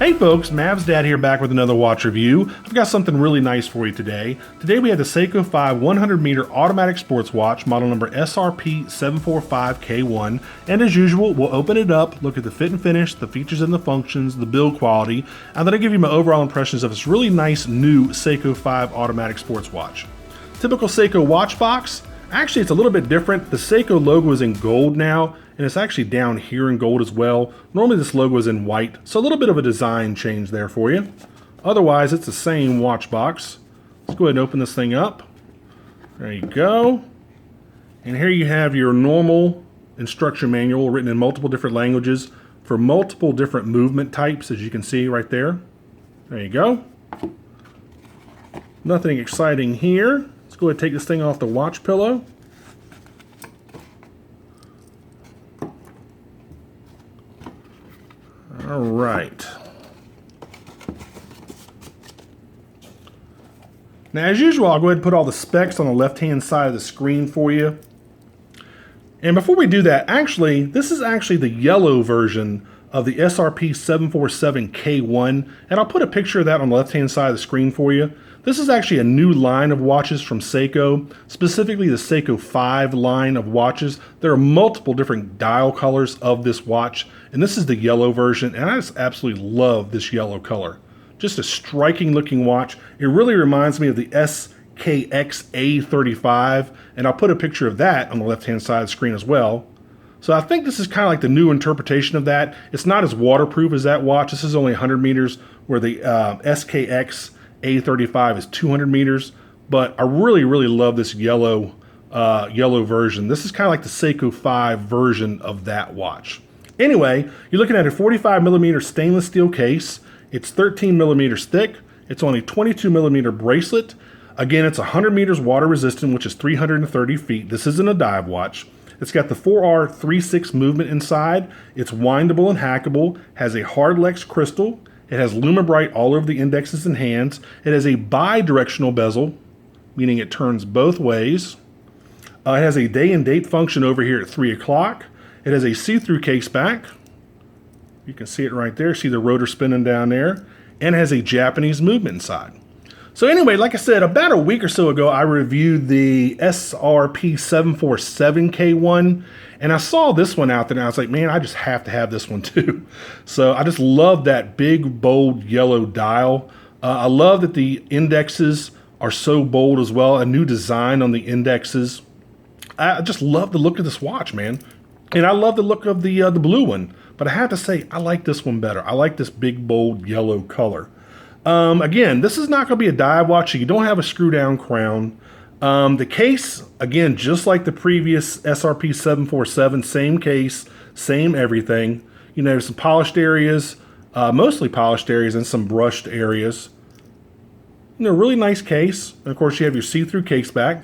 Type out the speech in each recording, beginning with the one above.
Hey folks, Mav's Dad here back with another watch review. I've got something really nice for you today. Today we have the Seiko 5 100 meter automatic sports watch, model number SRP745K1. And as usual, we'll open it up, look at the fit and finish, the features and the functions, the build quality, and then I'll give you my overall impressions of this really nice new Seiko 5 automatic sports watch. Typical Seiko watch box. Actually, it's a little bit different. The Seiko logo is in gold now, and it's actually down here in gold as well. Normally this logo is in white, so a little bit of a design change there for you. Otherwise, it's the same watch box. Let's go ahead and open this thing up. There you go. And here you have your normal instruction manual written in multiple different languages for multiple different movement types, as you can see right there. There you go. Nothing exciting here. Let's go ahead and take this thing off the watch pillow. All right. Now, as usual, I'll go ahead and put all the specs on the left-hand side of the screen for you. And before we do that, actually, this is actually the yellow version of the SRP747K1, and I'll put a picture of that on the left-hand side of the screen for you. This is actually a new line of watches from Seiko, specifically the Seiko 5 line of watches. There are multiple different dial colors of this watch, and this is the yellow version, and I just absolutely love this yellow color. Just a striking looking watch. It really reminds me of the SKX-A35, and I'll put a picture of that on the left-hand side of the screen as well. So I think this is kind of like the new interpretation of that. It's not as waterproof as that watch. This is only 100 meters, where the SKX-A35 is 200 meters. But I really, really love this yellow version. This is kind of like the Seiko 5 version of that watch. Anyway, you're looking at a 45 millimeter stainless steel case. It's 13 millimeters thick. It's on a 22 millimeter bracelet. Again, it's 100 meters water resistant, which is 330 feet. This isn't a dive watch. It's got the 4R36 movement inside. It's windable and hackable, has a hard-lex crystal. It has LumiBrite all over the indexes and hands. It has a bi-directional bezel, meaning it turns both ways. It has a day and date function over here at 3 o'clock. It has a see-through case back. You can see it right there. See the rotor spinning down there. And it has a Japanese movement inside. So anyway, like I said, about a week or so ago, I reviewed the SRP747K1, and I saw this one out there, and I was like, man, I just have to have this one too. So I just love that big, bold yellow dial. I love that the indexes are so bold as well, a new design on the indexes. I just love the look of this watch, man. And I love the look of the blue one, but I have to say, I like this one better. I like this big, bold yellow color. Again, this is not going to be a dive watch, so you don't have a screw down crown. The case, again, just like the previous SRP747, same case, same everything. You know, there's some polished areas, mostly polished areas, and some brushed areas. You know, really nice case. And of course, you have your see-through case back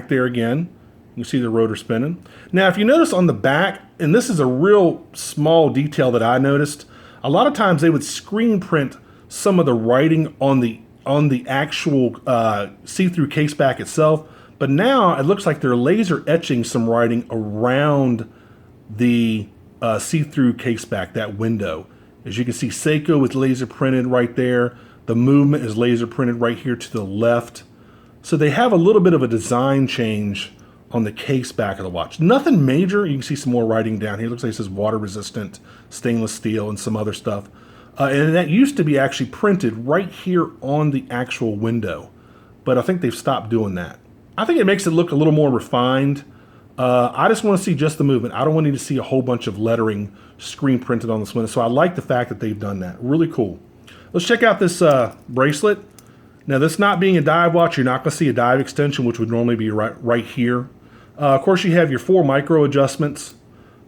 there again. You can see the rotor spinning. Now, if you notice on the back, and this is a real small detail that I noticed, a lot of times they would screen print some of the writing on the actual see-through case back itself, but now it looks like they're laser etching some writing around the see-through case back, that window. As you can see, Seiko is laser printed right there. The movement is laser printed right here to the left. So they have a little bit of a design change on the case back of the watch. Nothing major. You can see some more writing down here. It looks like it says water resistant stainless steel and some other stuff. And that used to be actually printed right here on the actual window, but I think they've stopped doing that. I think it makes it look a little more refined. I just want to see just the movement. I don't want you to see a whole bunch of lettering screen printed on this window, so I like the fact that they've done that. Really cool. Let's check out this bracelet. Now, this not being a dive watch, you're not going to see a dive extension, which would normally be right here. Of course, you have your 4 micro adjustments,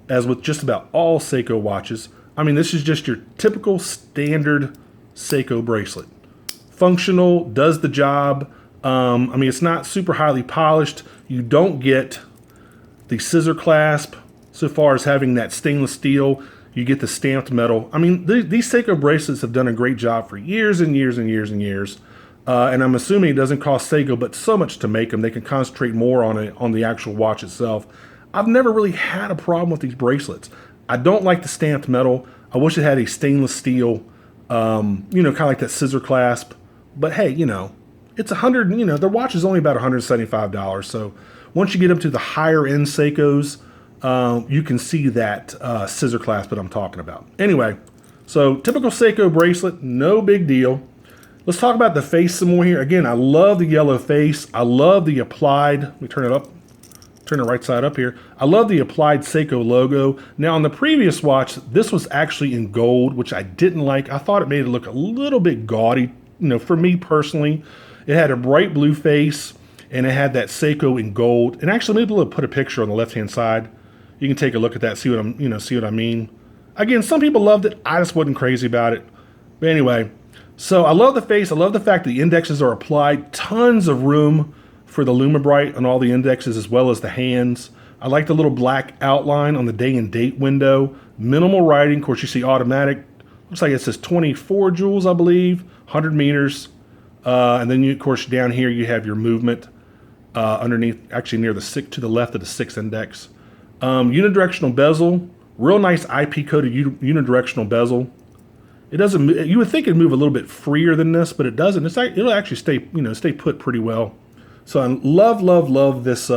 as with just about all Seiko watches. I mean, this is just your typical standard Seiko bracelet. Functional, does the job. I mean, it's not super highly polished. You don't get the scissor clasp so far as having that stainless steel. You get the stamped metal. I mean, these Seiko bracelets have done a great job for years and years and years and years. And I'm assuming it doesn't cost Seiko but so much to make them. They can concentrate more on the actual watch itself. I've never really had a problem with these bracelets. I don't like the stamped metal. I wish it had a stainless steel You know, kind of like that scissor clasp. But hey, you know, it's their watch is only about $175. So once you get up to the higher end Seikos, you can see that scissor clasp that I'm talking about. Anyway, so typical Seiko bracelet, no big deal. Let's talk about the face some more here. Again, I love the yellow face. I love the applied, let me turn it up, turn it right side up here. I love the applied Seiko logo. Now on the previous watch, this was actually in gold, which I didn't like. I thought it made it look a little bit gaudy. You know, for me personally, it had a bright blue face and it had that Seiko in gold. And actually, maybe we'll put a picture on the left-hand side. You can take a look at that, see what I mean. Again, some people loved it. I just wasn't crazy about it. But anyway, so I love the face. I love the fact that the indexes are applied. Tons of room for the LumiBrite on all the indexes as well as the hands. I like the little black outline on the day and date window. Minimal writing. Of course, you see automatic. Looks like it says 24 joules, I believe. 100 meters. And then, of course, down here you have your movement underneath, actually near the to the left of the 6 index. Unidirectional bezel. Real nice IP-coated unidirectional bezel. It doesn't. You would think it'd move a little bit freer than this, but it doesn't. It'll actually stay put pretty well. So I love this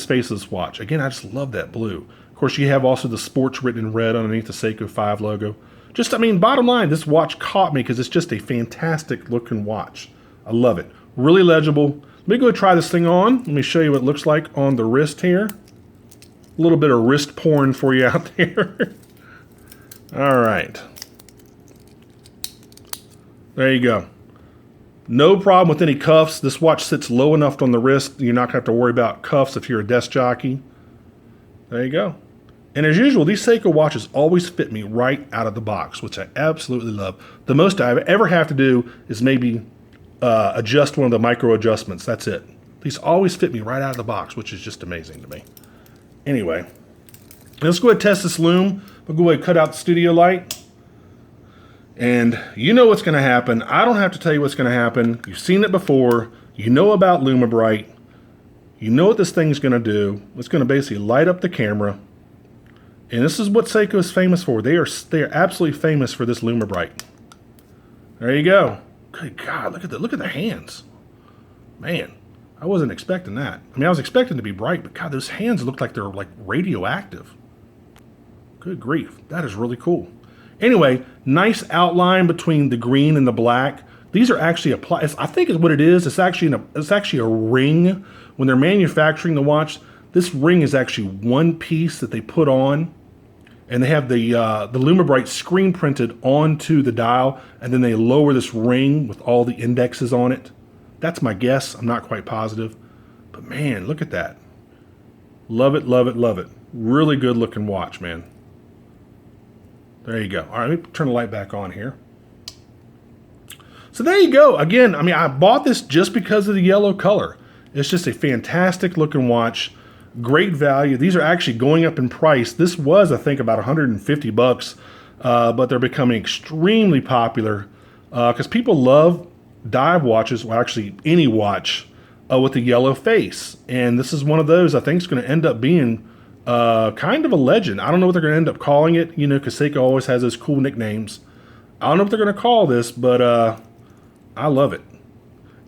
faceless watch. Again, I just love that blue. Of course, you have also the sports written in red underneath the Seiko 5 logo. Just, I mean, bottom line, this watch caught me because it's just a fantastic looking watch. I love it. Really legible. Let me go try this thing on. Let me show you what it looks like on the wrist here. A little bit of wrist porn for you out there. All right. There you go. No problem with any cuffs. This watch sits low enough on the wrist. You're not going to have to worry about cuffs if you're a desk jockey. There you go. And as usual, these Seiko watches always fit me right out of the box, which I absolutely love. The most I ever have to do is maybe adjust one of the micro adjustments. That's it. These always fit me right out of the box, which is just amazing to me. Anyway, let's go ahead and test this lume. We'll go ahead and cut out the studio light. And you know what's going to happen. I don't have to tell you what's going to happen. You've seen it before. You know about LumiBrite. You know what this thing's going to do. It's going to basically light up the camera. And this is what Seiko is famous for. They are absolutely famous for this LumiBrite. There you go. Good God, look at the hands. Man, I wasn't expecting that. I mean, I was expecting to be bright, but God, those hands look like they're like radioactive. Good grief, that is really cool. Anyway, nice outline between the green and the black. These are actually applied. I think is what it is. It's actually a ring. When they're manufacturing the watch, this ring is actually one piece that they put on, and they have the LumiBrite screen printed onto the dial, and then they lower this ring with all the indexes on it. That's my guess. I'm not quite positive, but man, look at that. Love it, love it, love it. Really good looking watch, man. There you go. All right, let me turn the light back on here. So there you go. Again, I mean, I bought this just because of the yellow color. It's just a fantastic looking watch. Great value. These are actually going up in price. This was, I think, about 150 bucks, but they're becoming extremely popular because people love dive watches, well, actually any watch with a yellow face. And this is one of those I think is going to end up being kind of a legend. I don't know what they're going to end up calling it, you know, because Seiko always has those cool nicknames. I don't know what they're going to call this, but I love it.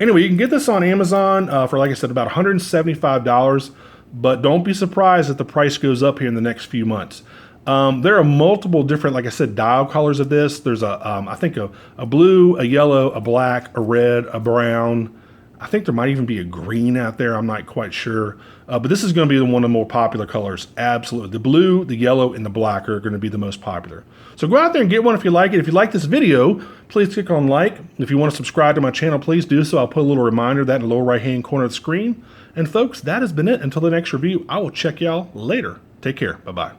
Anyway, you can get this on Amazon for, like I said, about $175, but don't be surprised if the price goes up here in the next few months. There are multiple different, like I said, dial colors of this. There's I think a blue, a yellow, a black, a red, a brown. I think there might even be a green out there. I'm not quite sure. But this is going to be one of the more popular colors. Absolutely. The blue, the yellow, and the black are going to be the most popular. So go out there and get one if you like it. If you like this video, please click on like. If you want to subscribe to my channel, please do so. I'll put a little reminder of that in the lower right-hand corner of the screen. And folks, that has been it. Until the next review, I will check y'all later. Take care. Bye-bye.